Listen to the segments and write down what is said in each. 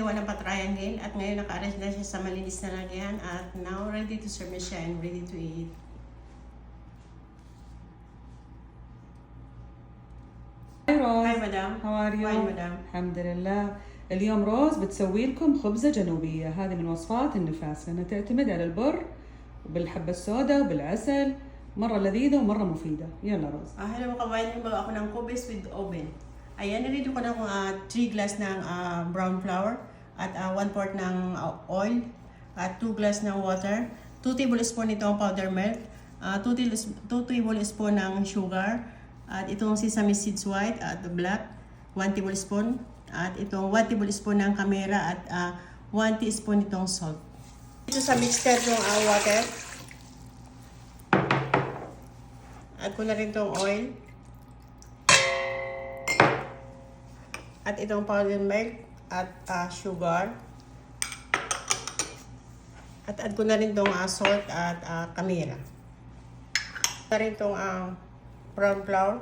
gawa ng pa-triangle at ngayon naka-arrange na siya sa malinis na lagyan at now ready to serve na siya and ready to eat. Hi Rose. Hi madam. How are you? Fine madam. الحمد لله. اليوم روز بتسوي لكم خبزة جنوبية، هذه من وصفات النفاس لأنها تعتمد على البر وبالحبة السوداء وبالعسل، مرة لذيذة ومرة مفيدة. يلا روز. Hello mga kabayan, magawa ako ng kubis with oven. Ayan, nilito ko na 3 glass ng brown flour at 1/4 ng oil at 2 glass ng water, 2 tablespoon itong powder milk, 2 tablespoon ng sugar, at itong sesame seeds white at black, 1 tablespoon, at itong 1 tablespoon ng kamera at 1 teaspoon itong salt. Ito sa mixture yung water. Add ko na rin itong oil. At itong powdered milk at sugar. At add ko na rin itong salt at kamera. Na rin itong brown flour.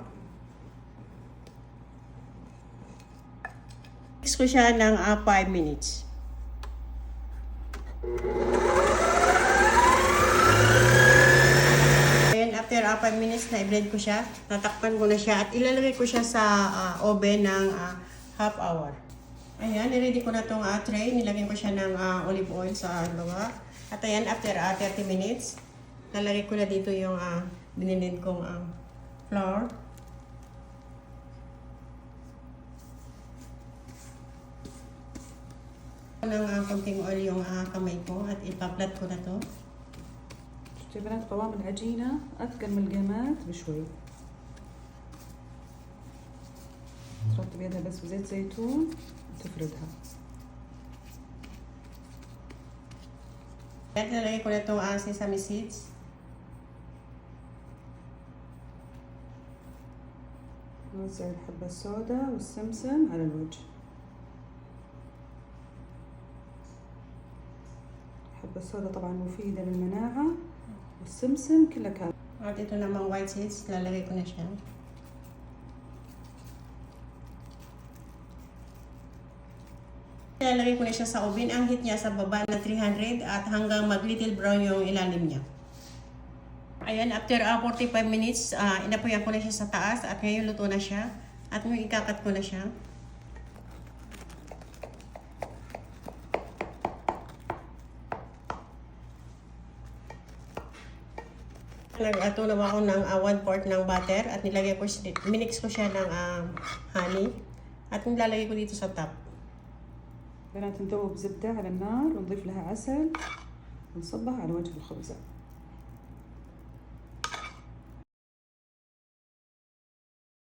Mix ko siya ng 5 minutes. After 5 minutes na i-blend ko siya, tatakpan ko na siya at ilalagay ko siya sa oven ng half hour. Ayan, niready ko na itong tray. Nilagyan ko siya ng olive oil sa baba. At ayan, after 30 minutes, lalagay ko na dito yung binilin kong flour. Ng konting oil yung kamay ko at ipaplat ko na to. شفتي يا بنات قوام العجينة أثقل من القيمات بشوي. ترطب يدها بس بزيت زيتون وتفردها. At nalagay ko na itong sesame seeds. نوزع الحبة السوداء والسمسم على الوجه. الحبة السوداء طبعا مفيدة للمناعة والسمسم كله كان. At ito namang white seeds, lalagay ko na siya. Lalagay ko na siya sa oven. Ang heat niya sa baba na 300 at hanggang mag little brown yung ilalim niya. Ayan, after 45 minutes, inapuyan ko na siya sa taas at ngayon luto na siya. At ngayon ikakat ko na siya. Nag-atunaw ako ng 1/4 ng butter at nilagay ko, minix ko siya ng honey at nilalagay ko dito sa top. بنات ندوب زبدة على النار ونضيف لها عسل ونصبها على وجه الخبزة.